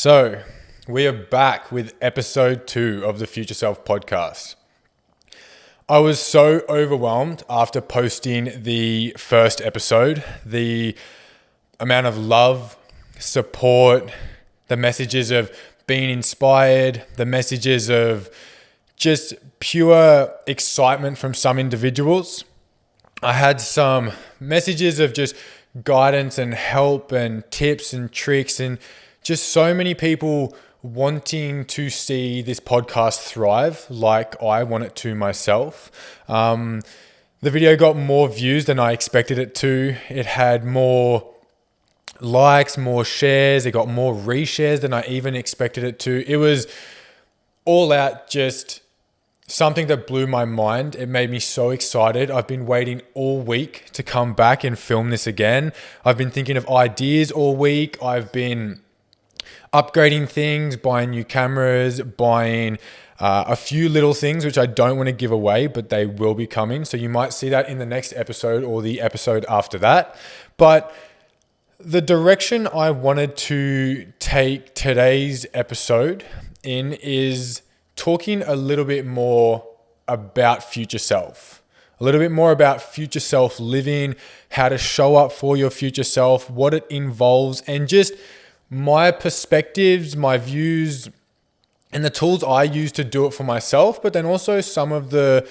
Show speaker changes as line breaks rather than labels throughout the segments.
So, we are back with episode 2 of the Future Self podcast. I was so overwhelmed after posting the first episode. The amount of love, support, the messages of being inspired, the messages of just pure excitement from some individuals. I had some messages of just guidance and help and tips and tricks and just so many people wanting to see this podcast thrive like I want it to myself. The video got more views than I expected it to. It had more likes, more shares. It got more reshares than I even expected it to. It was all out just something that blew my mind. It made me so excited. I've been waiting all week to come back and film this again. I've been thinking of ideas all week. I've been upgrading things, buying new cameras, buying a few little things which I don't want to give away, but they will be coming. So you might see that in the next episode or the episode after that. But the direction I wanted to take today's episode in is talking a little bit more about future self, a little bit more about future self living, how to show up for your future self, what it involves, and just my perspectives, my views, and the tools I use to do it for myself, but then also some of the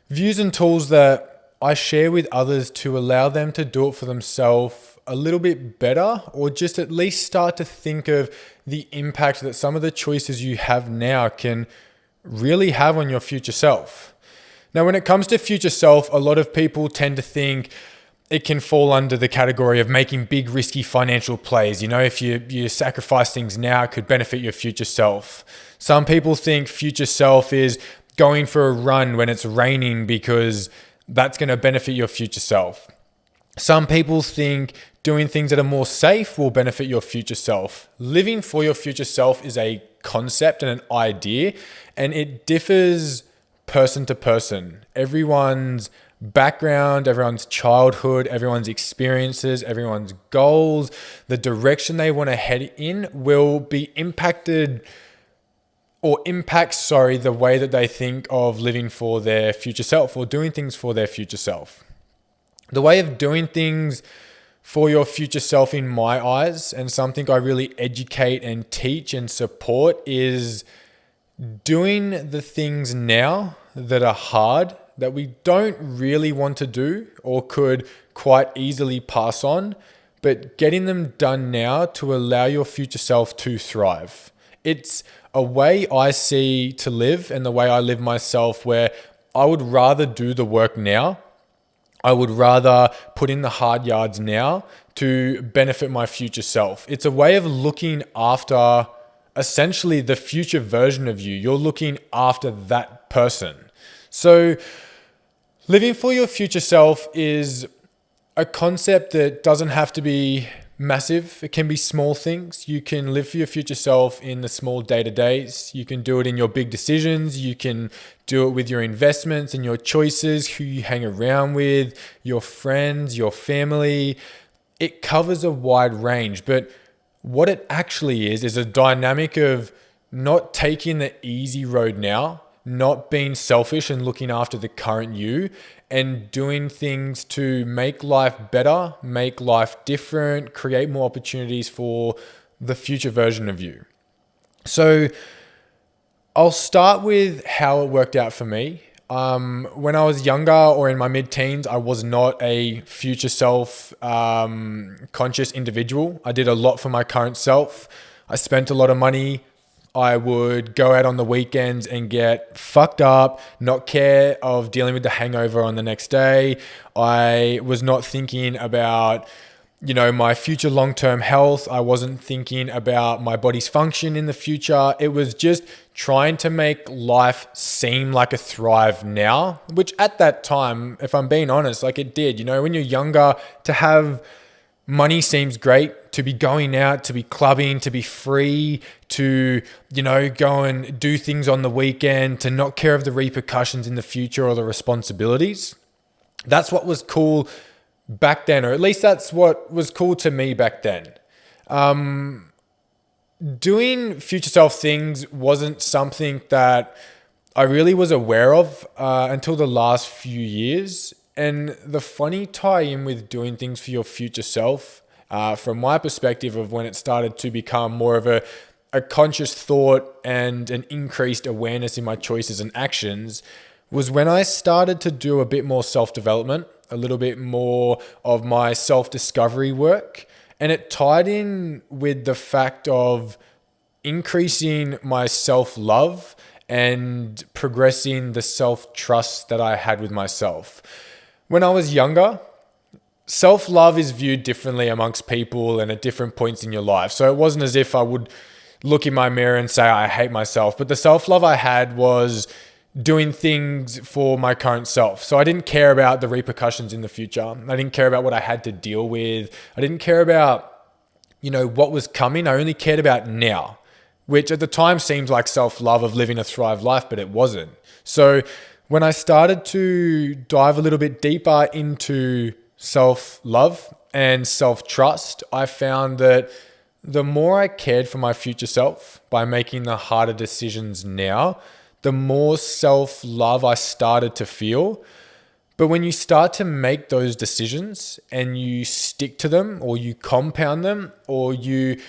views and tools that I share with others to allow them to do it for themselves a little bit better, or just at least start to think of the impact that some of the choices you have now can really have on your future self. Now, when it comes to future self, a lot of people tend to think it can fall under the category of making big, risky financial plays. You know, if you sacrifice things now, it could benefit your future self. Some people think future self is going for a run when it's raining because that's going to benefit your future self. Some people think doing things that are more safe will benefit your future self. Living for your future self is a concept and an idea, and it differs person to person. Everyone's background, everyone's childhood, everyone's experiences, everyone's goals, the direction they want to head in will be impacts the way that they think of living for their future self or doing things for their future self. The way of doing things for your future self in my eyes, and something I really educate and teach and support, is doing the things now that are hard, that we don't really want to do or could quite easily pass on, but getting them done now to allow your future self to thrive. It's a way I see to live, and the way I live myself, where I would rather do the work now. I would rather put in the hard yards now to benefit my future self. It's a way of looking after essentially the future version of you. You're looking after that person. So living for your future self is a concept that doesn't have to be massive. It can be small things. You can live for your future self in the small day-to-days. You can do it in your big decisions. You can do it with your investments and your choices, who you hang around with, your friends, your family. It covers a wide range, but what it actually is a dynamic of not taking the easy road now, not being selfish and looking after the current you, and doing things to make life better, make life different, create more opportunities for the future version of you. So I'll start with how it worked out for me. When I was younger or in my mid-teens, I was not a future self conscious individual. I did a lot for my current self. I spent a lot of money. I would go out on the weekends and get fucked up, not care of dealing with the hangover on the next day. I was not thinking about, my future long-term health. I wasn't thinking about my body's function in the future. It was just trying to make life seem like a thrive now, which at that time, if I'm being honest, like it did. When you're younger, to have money seems great. To be going out, to be clubbing, to be free, to, go and do things on the weekend, to not care of the repercussions in the future or the responsibilities. That's what was cool back then, or at least that's what was cool to me back then. doing future self things wasn't something that I really was aware of until the last few years. And the funny tie in with doing things for your future self, from my perspective of when it started to become more of a conscious thought and an increased awareness in my choices and actions, was when I started to do a bit more self-development, a little bit more of my self-discovery work. And it tied in with the fact of increasing my self-love and progressing the self-trust that I had with myself. When I was younger, self-love is viewed differently amongst people and at different points in your life. So it wasn't as if I would look in my mirror and say, I hate myself. But the self-love I had was doing things for my current self. So I didn't care about the repercussions in the future. I didn't care about what I had to deal with. I didn't care about, what was coming. I only cared about now, which at the time seemed like self-love of living a thrived life, but it wasn't. So when I started to dive a little bit deeper into self-love and self-trust, I found that the more I cared for my future self by making the harder decisions now, the more self-love I started to feel. But when you start to make those decisions and you stick to them, or you compound them, or you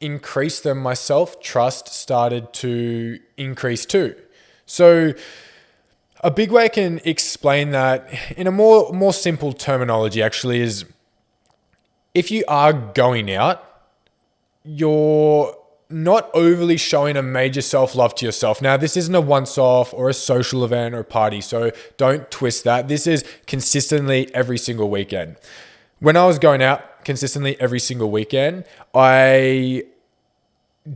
increase them, my self-trust started to increase too. So a big way I can explain that in a more simple terminology actually is, if you are going out, you're not overly showing a major self-love to yourself. Now, this isn't a once-off or a social event or a party, so don't twist that. This is consistently every single weekend. When I was going out consistently every single weekend, I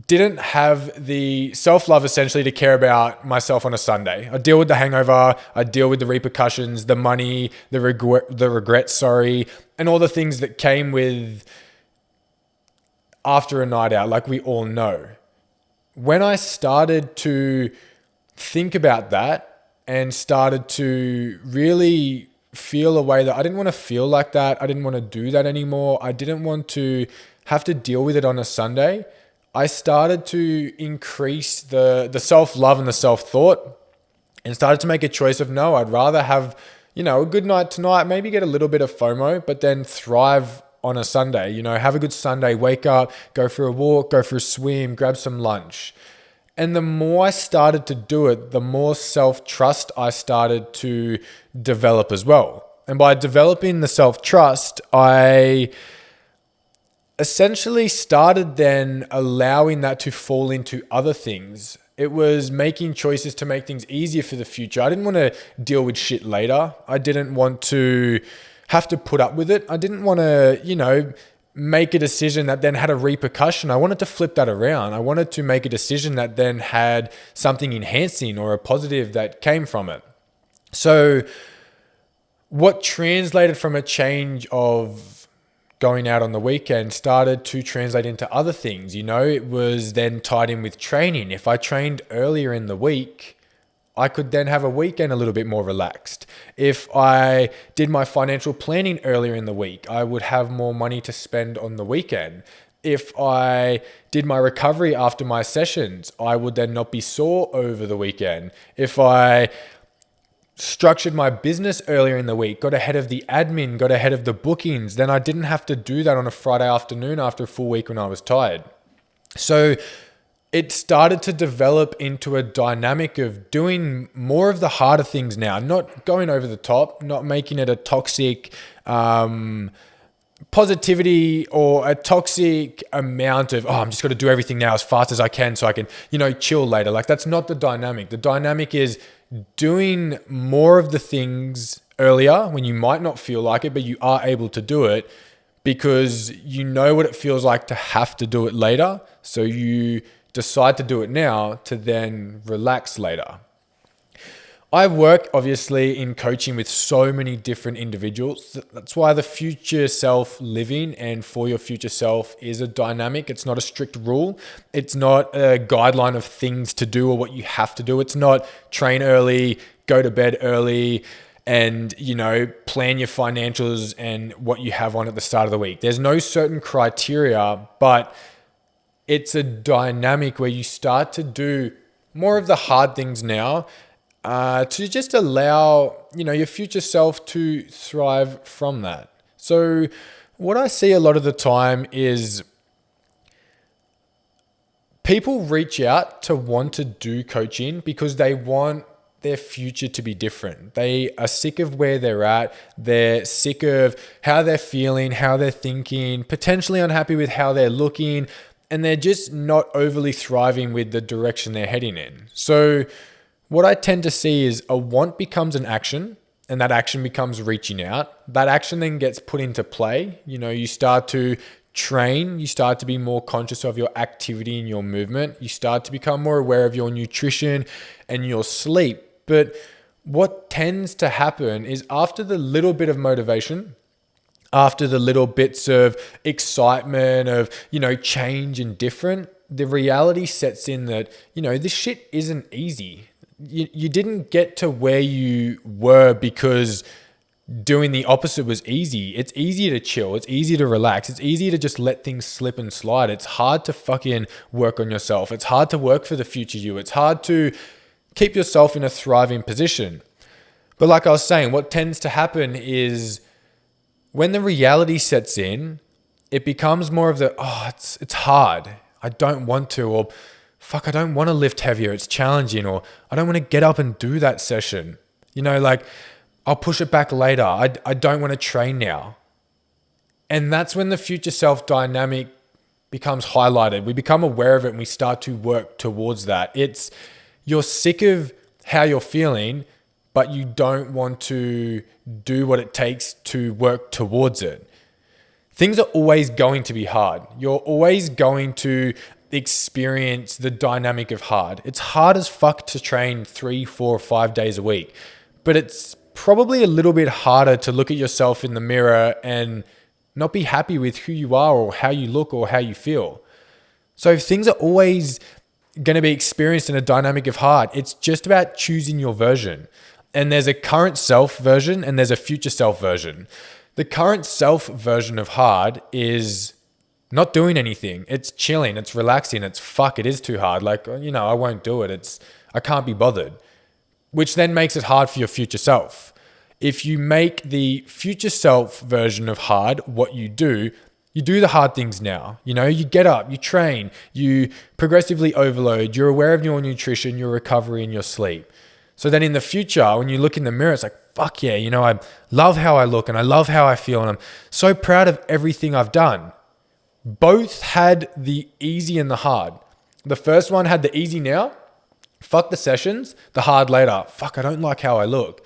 didn't have the self-love essentially to care about myself on a Sunday. I deal with the hangover, I deal with the repercussions, the money, the regret, and all the things that came with after a night out, like we all know. When I started to think about that and started to really feel a way that I didn't want to feel like that, I didn't want to do that anymore, I didn't want to have to deal with it on a Sunday, I started to increase the self-love and the self-thought and started to make a choice of, no, I'd rather have, a good night tonight, maybe get a little bit of FOMO, but then thrive on a Sunday, have a good Sunday, wake up, go for a walk, go for a swim, grab some lunch. And the more I started to do it, the more self-trust I started to develop as well. And by developing the self-trust, I essentially started then allowing that to fall into other things. It was making choices to make things easier for the future. I didn't want to deal with shit later. I didn't want to have to put up with it. I didn't want to, make a decision that then had a repercussion. I wanted to flip that around. I wanted to make a decision that then had something enhancing or a positive that came from it. So what translated from a change of going out on the weekend started to translate into other things. It was then tied in with training. If I trained earlier in the week, I could then have a weekend a little bit more relaxed. If I did my financial planning earlier in the week, I would have more money to spend on the weekend. If I did my recovery after my sessions, I would then not be sore over the weekend. If I structured my business earlier in the week, got ahead of the admin, got ahead of the bookings, then I didn't have to do that on a Friday afternoon after a full week when I was tired. So it started to develop into a dynamic of doing more of the harder things now, not going over the top, not making it a toxic positivity or a toxic amount of, I'm just going to do everything now as fast as I can so I can, chill later. Like, that's not the dynamic. The dynamic is doing more of the things earlier when you might not feel like it, but you are able to do it because you know what it feels like to have to do it later. So you decide to do it now to then relax later. I work obviously in coaching with so many different individuals. That's why the future self living and for your future self is a dynamic. It's not a strict rule. It's not a guideline of things to do or what you have to do. It's not train early, go to bed early, and plan your financials and what you have on at the start of the week. There's no certain criteria, but it's a dynamic where you start to do more of the hard things now to just allow, your future self to thrive from that. So what I see a lot of the time is people reach out to want to do coaching because they want their future to be different. They are sick of where they're at. They're sick of how they're feeling, how they're thinking, potentially unhappy with how they're looking, and they're just not overly thriving with the direction they're heading in. So what I tend to see is a want becomes an action, and that action becomes reaching out. That action then gets put into play. You start to train, you start to be more conscious of your activity and your movement. You start to become more aware of your nutrition and your sleep. But what tends to happen is after the little bit of motivation, after the little bits of excitement of, change and different, the reality sets in that, this shit isn't easy. You didn't get to where you were because doing the opposite was easy. It's easier to chill. It's easier to relax. It's easier to just let things slip and slide. It's hard to fucking work on yourself. It's hard to work for the future you. It's hard to keep yourself in a thriving position. But like I was saying, what tends to happen is when the reality sets in, it becomes more of the, it's hard. I don't want to, or fuck, I don't want to lift heavier. It's challenging, or I don't want to get up and do that session. I'll push it back later. I don't want to train now. And that's when the future self dynamic becomes highlighted. We become aware of it and we start to work towards that. You're sick of how you're feeling, but you don't want to do what it takes to work towards it. Things are always going to be hard. You're always going to experience the dynamic of hard. It's hard as fuck to train 3, 4, 5 days a week, but it's probably a little bit harder to look at yourself in the mirror and not be happy with who you are or how you look or how you feel. So if things are always going to be experienced in a dynamic of hard, it's just about choosing your version. And there's a current self version and there's a future self version. The current self version of hard is not doing anything. It's chilling. It's relaxing. It is too hard. I won't do it. I can't be bothered, which then makes it hard for your future self. If you make the future self version of hard what you do the hard things now. You get up, you train, you progressively overload, you're aware of your nutrition, your recovery, and your sleep. So then in the future, when you look in the mirror, it's like, fuck yeah, I love how I look and I love how I feel and I'm so proud of everything I've done. Both had the easy and the hard. The first one had the easy now, fuck the sessions, the hard later. Fuck, I don't like how I look.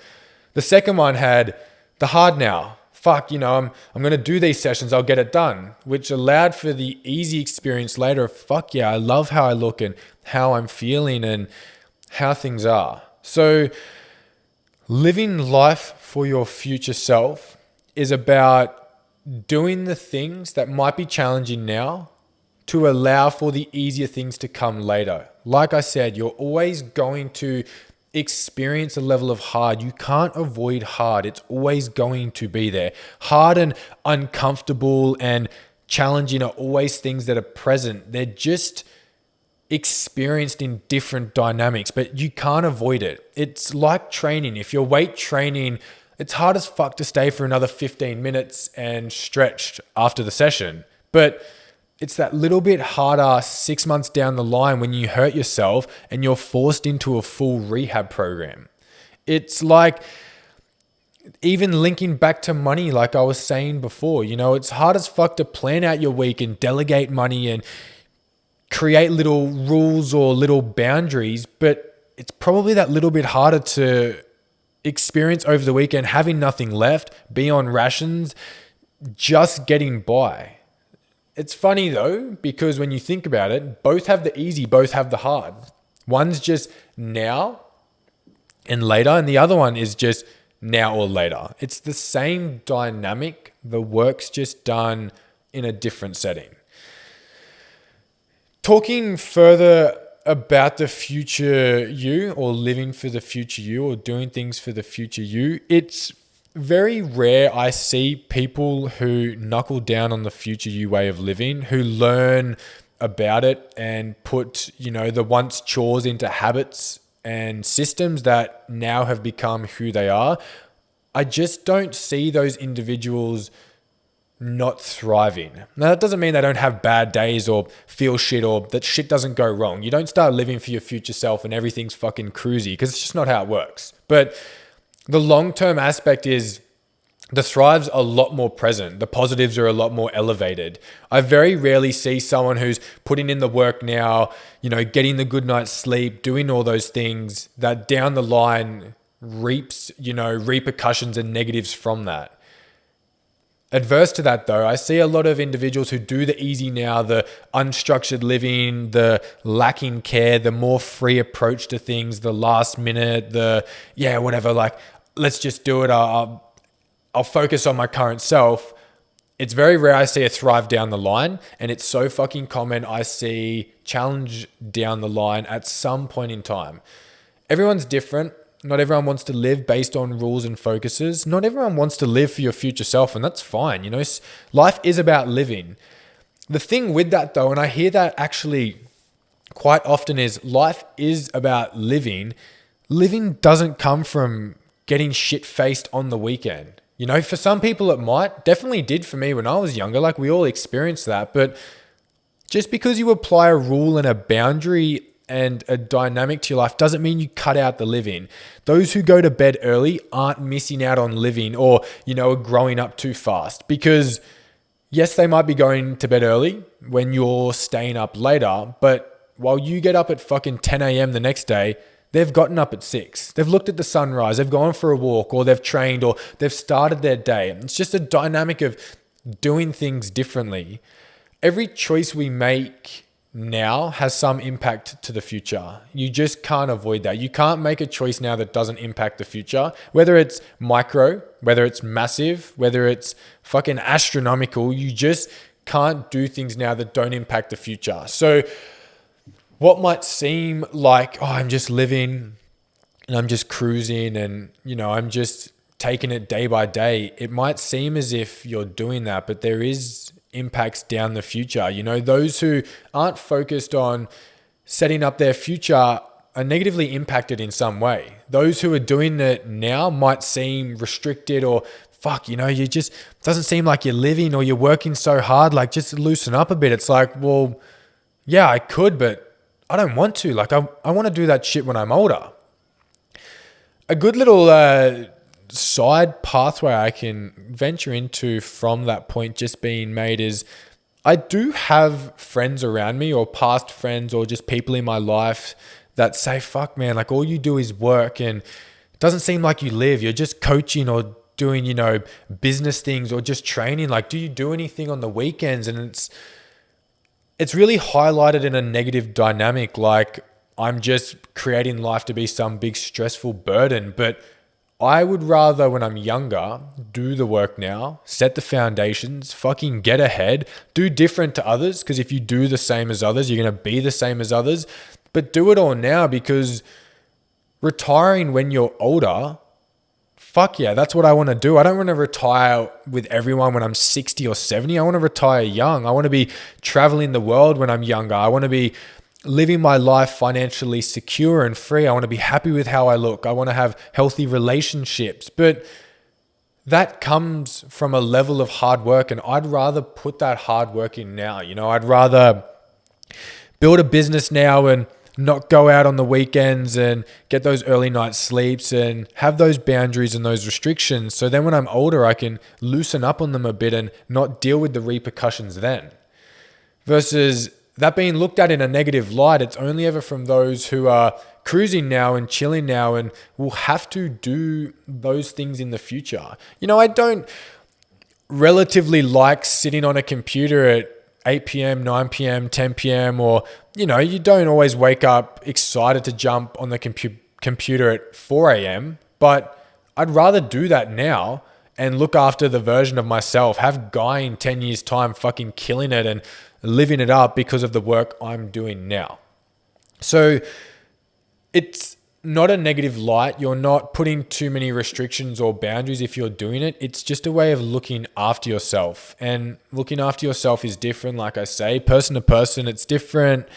The second one had the hard now. Fuck, I'm going to do these sessions, I'll get it done, which allowed for the easy experience later of, fuck yeah, I love how I look and how I'm feeling and how things are. So living life for your future self is about doing the things that might be challenging now to allow for the easier things to come later. Like I said, you're always going to experience a level of hard. You can't avoid hard. It's always going to be there. Hard and uncomfortable and challenging are always things that are present. They're just experienced in different dynamics, but you can't avoid it. It's like training. If you're weight training, it's hard as fuck to stay for another 15 minutes and stretched after the session. But it's that little bit harder 6 months down the line when you hurt yourself and you're forced into a full rehab program. It's like even linking back to money, like I was saying before, it's hard as fuck to plan out your week and delegate money and create little rules or little boundaries, but it's probably that little bit harder to experience over the weekend, having nothing left, be on rations, just getting by. It's funny though, because when you think about it, both have the easy, both have the hard. One's just now and later, and the other one is just now or later. It's the same dynamic. The work's just done in a different setting. Talking further about the future you, or living for the future you, or doing things for the future you, it's very rare I see people who knuckle down on the future you way of living, who learn about it and put, the once chores into habits and systems that now have become who they are, I just don't see those individuals not thriving. Now, that doesn't mean they don't have bad days or feel shit or that shit doesn't go wrong. You don't start living for your future self and everything's fucking cruisy, because it's just not how it works. But the long-term aspect is the thrive's a lot more present. The positives are a lot more elevated. I very rarely see someone who's putting in the work now, getting the good night's sleep, doing all those things that down the line reaps, repercussions and negatives from that. Adverse to that though, I see a lot of individuals who do the easy now, the unstructured living, the lacking care, the more free approach to things, the last minute, whatever, like, let's just do it. I'll focus on my current self. It's very rare I see a thrive down the line, and it's so fucking common I see challenge down the line at some point in time. Everyone's different. Not everyone wants to live based on rules and focuses. Not everyone wants to live for your future self, and that's fine. Life is about living. The thing with that though, and I hear that actually quite often, is life is about living. Living doesn't come from getting shit-faced on the weekend. For some people it might. Definitely did for me when I was younger. Like, we all experienced that. But just because you apply a rule and a boundary and a dynamic to your life doesn't mean you cut out the living. Those who go to bed early aren't missing out on living or, are growing up too fast. Because yes, they might be going to bed early when you're staying up later, but while you get up at fucking 10 a.m. the next day, they've gotten up at 6. They've looked at the sunrise, they've gone for a walk, or they've trained, or they've started their day. It's just a dynamic of doing things differently. Every choice we make now has some impact to the future. You just can't avoid that. You can't make a choice now that doesn't impact the future, whether it's micro, whether it's massive, whether it's fucking astronomical. You just can't do things now that don't impact the future. So what might seem like, I'm just living and I'm just cruising and, I'm just taking it day by day. It might seem as if you're doing that, but there is impacts down the future. Those who aren't focused on setting up their future are negatively impacted in some way. Those who are doing it now might seem restricted or you just doesn't seem like you're living or you're working so hard. Like, just loosen up a bit. It's like, well, yeah, I could, but I don't want to. Like, I want to do that shit when I'm older. A good little side pathway I can venture into from that point just being made is, I do have friends around me, or past friends, or just people in my life that say, fuck man, like all you do is work and it doesn't seem like you live. You're just coaching or doing, business things or just training. Like, do you do anything on the weekends? And it's really highlighted in a negative dynamic. Like, I'm just creating life to be some big stressful burden. But I would rather, when I'm younger, do the work now, set the foundations, fucking get ahead, do different to others. Because if you do the same as others, you're going to be the same as others. But do it all now, because retiring when you're older, fuck yeah, that's what I want to do. I don't want to retire with everyone when I'm 60 or 70. I want to retire young. I want to be traveling the world when I'm younger. I want to be living my life financially secure and free. I want to be happy with how I look. I want to have healthy relationships. But that comes from a level of hard work, and I'd rather put that hard work in now. I'd rather build a business now and not go out on the weekends and get those early night sleeps and have those boundaries and those restrictions. So then when I'm older, I can loosen up on them a bit and not deal with the repercussions then. Versus that being looked at in a negative light, it's only ever from those who are cruising now and chilling now and will have to do those things in the future. I don't relatively like sitting on a computer at 8 p.m., 9 p.m., 10 p.m. or, you don't always wake up excited to jump on the computer at 4 a.m. But I'd rather do that now and look after the version of myself, have Guy in 10 years time fucking killing it and living it up because of the work I'm doing now. So it's not a negative light. You're not putting too many restrictions or boundaries if you're doing it. It's just a way of looking after yourself. And looking after yourself is different, like I say, person to person. It's different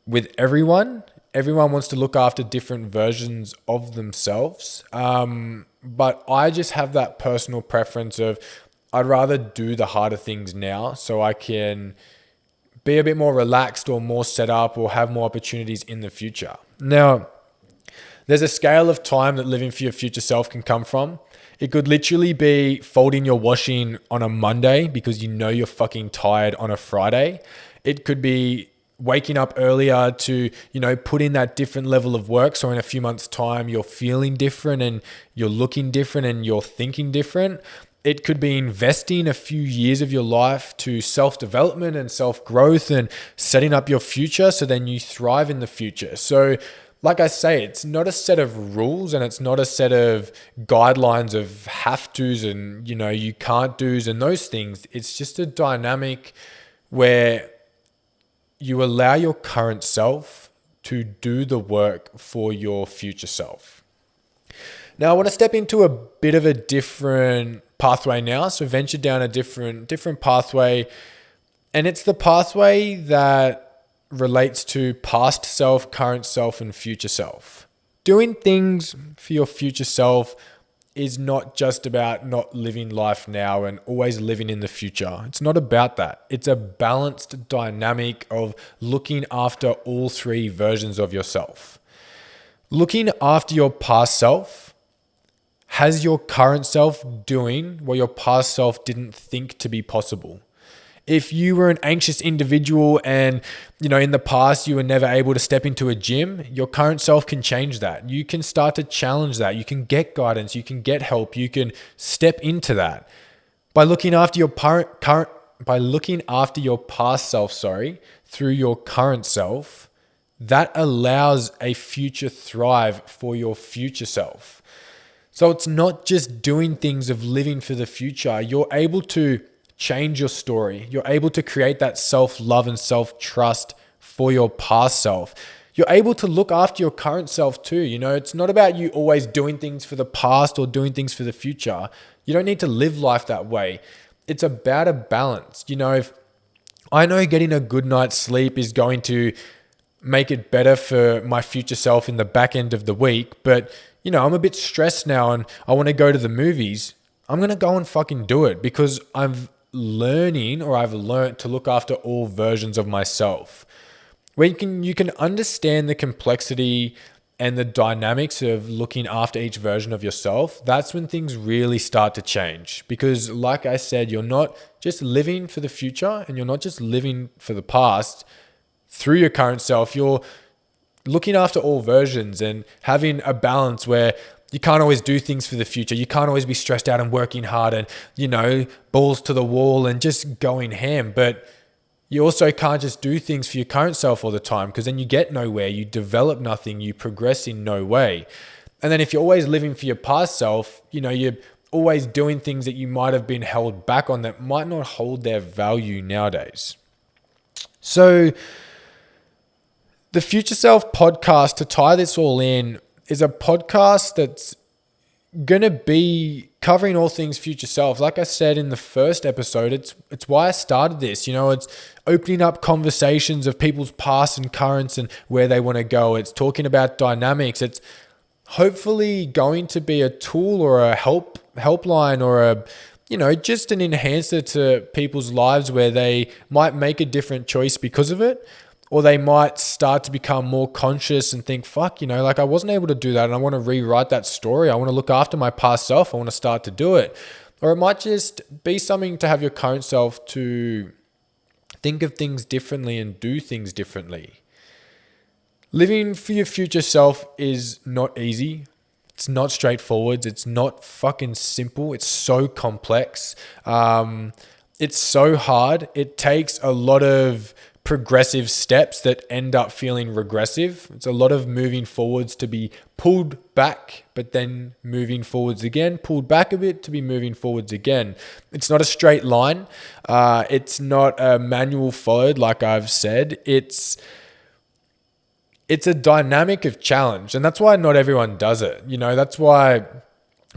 with everyone. Everyone wants to look after different versions of themselves. But I just have that personal preference of I'd rather do the harder things now so I can be a bit more relaxed or more set up or have more opportunities in the future. Now, there's a scale of time that living for your future self can come from. It could literally be folding your washing on a Monday because you know you're fucking tired on a Friday. It could be waking up earlier to, put in that different level of work. So in a few months' time, you're feeling different and you're looking different and you're thinking different. It could be investing a few years of your life to self-development and self-growth and setting up your future so then you thrive in the future. So like I say, it's not a set of rules and it's not a set of guidelines of have tos and, you can't do's and those things. It's just a dynamic where you allow your current self to do the work for your future self. Now, I want to step into a bit of a different pathway now. So venture down a different pathway. And it's the pathway that relates to past self, current self, and future self. Doing things for your future self is not just about not living life now and always living in the future. It's not about that. It's a balanced dynamic of looking after all three versions of yourself. Looking after your past self has your current self doing what your past self didn't think to be possible. If you were an anxious individual and, in the past you were never able to step into a gym, your current self can change that. You can start to challenge that. You can get guidance. You can get help. You can step into that. By looking after your past self, through your current self, that allows a future thrive for your future self. So it's not just doing things of living for the future. You're able to change your story. You're able to create that self-love and self-trust for your past self. You're able to look after your current self too. It's not about you always doing things for the past or doing things for the future. You don't need to live life that way. It's about a balance. If I know getting a good night's sleep is going to make it better for my future self in the back end of the week, but I'm a bit stressed now and I want to go to the movies, I'm going to go and fucking do it because I've learned to look after all versions of myself. When you can understand the complexity and the dynamics of looking after each version of yourself, that's when things really start to change. Because like I said, you're not just living for the future and you're not just living for the past through your current self. You're looking after all versions and having a balance where you can't always do things for the future. You can't always be stressed out and working hard and, balls to the wall and just going ham. But you also can't just do things for your current self all the time because then you get nowhere. You develop nothing. You progress in no way. And then if you're always living for your past self, you're always doing things that you might have been held back on that might not hold their value nowadays. So the Future Self podcast, to tie this all in, is a podcast that's going to be covering all things future self. Like I said in the first episode, it's why I started this. It's opening up conversations of people's past and currents and where they want to go. It's talking about dynamics. It's hopefully going to be a tool or a helpline or just an enhancer to people's lives where they might make a different choice because of it. Or they might start to become more conscious and think, fuck, I wasn't able to do that and I want to rewrite that story. I want to look after my past self. I want to start to do it. Or it might just be something to have your current self to think of things differently and do things differently. Living for your future self is not easy. It's not straightforward. It's not fucking simple. It's so complex. It's so hard. It takes a lot of progressive steps that end up feeling regressive. It's a lot of moving forwards to be pulled back, but then moving forwards again, pulled back a bit to be moving forwards again. It's not a straight line. It's not a manual followed, like I've said. It's it's a dynamic of challenge. And that's why not everyone does it. You know, that's why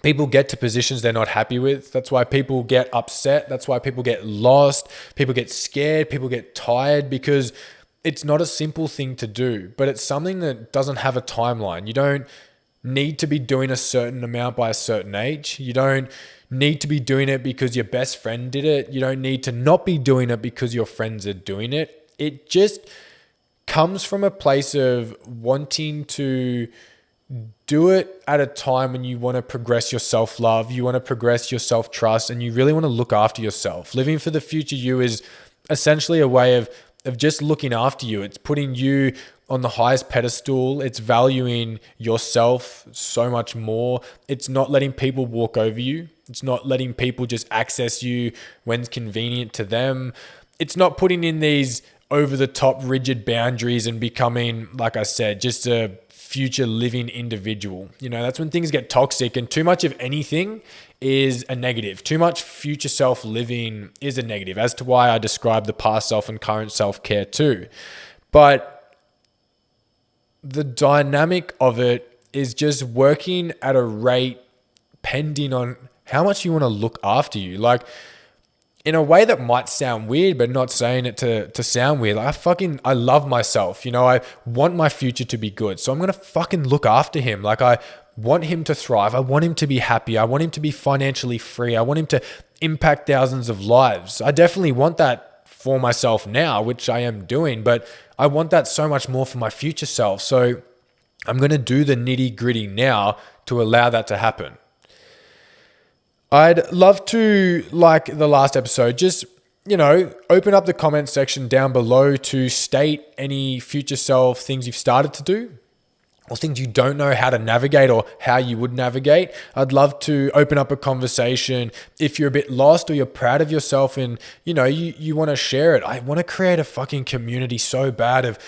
people get to positions they're not happy with. That's why people get upset. That's why people get lost. People get scared. People get tired, because it's not a simple thing to do, but it's something that doesn't have a timeline. You don't need to be doing a certain amount by a certain age. You don't need to be doing it because your best friend did it. You don't need to not be doing it because your friends are doing it. It just comes from a place of wanting to do it at a time when you want to progress your self-love, you want to progress your self-trust, and you really want to look after yourself. Living for the future you is essentially a way of just looking after you. It's putting you on the highest pedestal. It's valuing yourself so much more. It's not letting people walk over you. It's not letting people just access you when it's convenient to them. It's not putting in these over-the-top rigid boundaries and becoming, like I said, just a future living individual. You know, that's when things get toxic, and too much of anything is a negative. Too much future self living is a negative, as to why I describe the past self and current self-care too. But the dynamic of it is just working at a rate pending on how much you want to look after you. Like, in a way that might sound weird, but not saying it to sound weird. Like, I love myself. You know, I want my future to be good. So I'm going to fucking look after him. Like, I want him to thrive. I want him to be happy. I want him to be financially free. I want him to impact thousands of lives. I definitely want that for myself now, which I am doing, but I want that so much more for my future self. So I'm going to do the nitty gritty now to allow that to happen. I'd love to, like the last episode, just, you know, open up the comment section down below to state any future self things you've started to do, or things you don't know how to navigate or how you would navigate. I'd love to open up a conversation if you're a bit lost or you're proud of yourself and, you know, you want to share it. I want to create a fucking community so bad of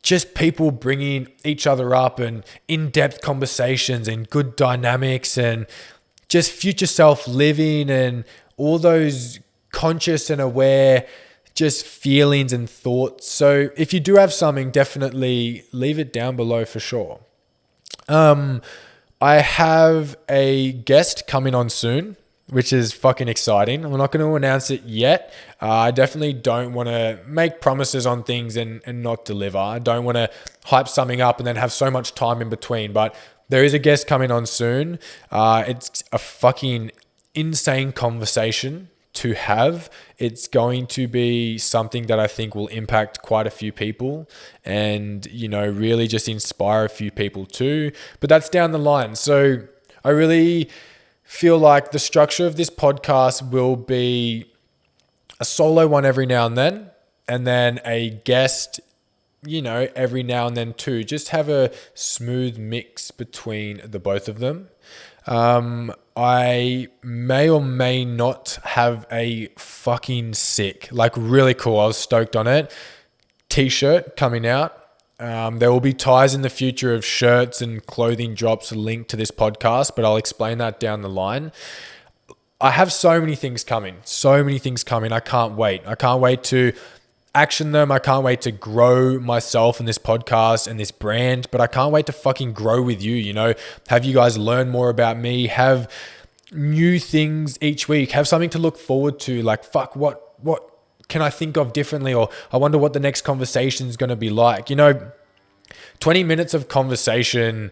just people bringing each other up and in-depth conversations and good dynamics and just future self living and all those conscious and aware just feelings and thoughts. So if you do have something, definitely leave it down below for sure. I have a guest coming on soon, which is fucking exciting. I'm not going to announce it yet. I definitely don't want to make promises on things and not deliver. I don't want to hype something up and then have so much time in between, but there is a guest coming on soon. It's a fucking insane conversation to have. It's going to be something that I think will impact quite a few people and, you know, really just inspire a few people too. But that's down the line. So I really feel like the structure of this podcast will be a solo one every now and then a guest, you know, every now and then too. Just have a smooth mix between the both of them. I may or may not have a fucking sick, like really cool, I was stoked on it, t-shirt coming out. There will be ties in the future of shirts and clothing drops linked to this podcast, but I'll explain that down the line. I have so many things coming. I can't wait. I can't wait to action them. I can't wait to grow myself in this podcast and this brand, but I can't wait to fucking grow with you, you know, have you guys learn more about me, have new things each week, have something to look forward to. Like, fuck, what can I think of differently? Or I wonder what the next conversation is going to be like. You know, 20 minutes of conversation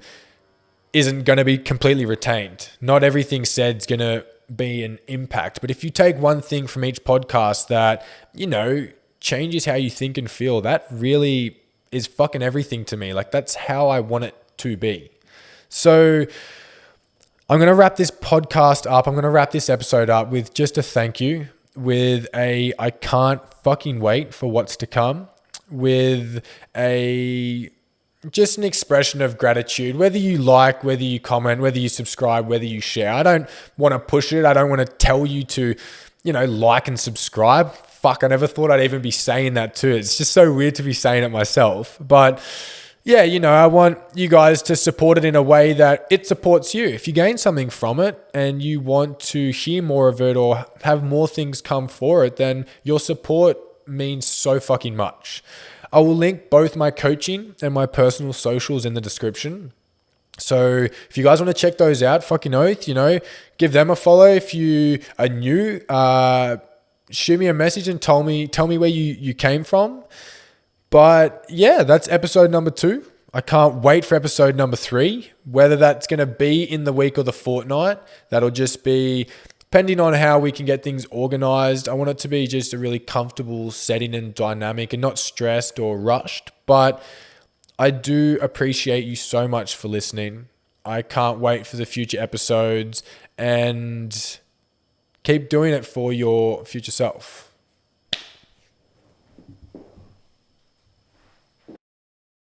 isn't going to be completely retained. Not everything said is going to be an impact. But if you take one thing from each podcast that, you know, changes how you think and feel, that really is fucking everything to me. Like, that's how I want it to be. So I'm going to wrap this podcast up. I'm going to wrap this episode up with just a thank you, with a I can't fucking wait for what's to come, with a just an expression of gratitude, whether you like, whether you comment, whether you subscribe, whether you share. I don't want to push it. I don't want to tell you to, you know, like and subscribe. Fuck, I never thought I'd even be saying that too. It's just so weird to be saying it myself. But yeah, you know, I want you guys to support it in a way that it supports you. If you gain something from it and you want to hear more of it or have more things come for it, then your support means so fucking much. I will link both my coaching and my personal socials in the description. So if you guys want to check those out, fucking oath, give them a follow. If you are new, shoot me a message and tell me where you came from. But yeah, that's episode number 2. I can't wait for episode number 3, whether that's going to be in the week or the fortnight. That'll just be depending on how we can get things organized. I want it to be just a really comfortable setting and dynamic and not stressed or rushed. But I do appreciate you so much for listening. I can't wait for the future episodes, and keep doing it for your future self.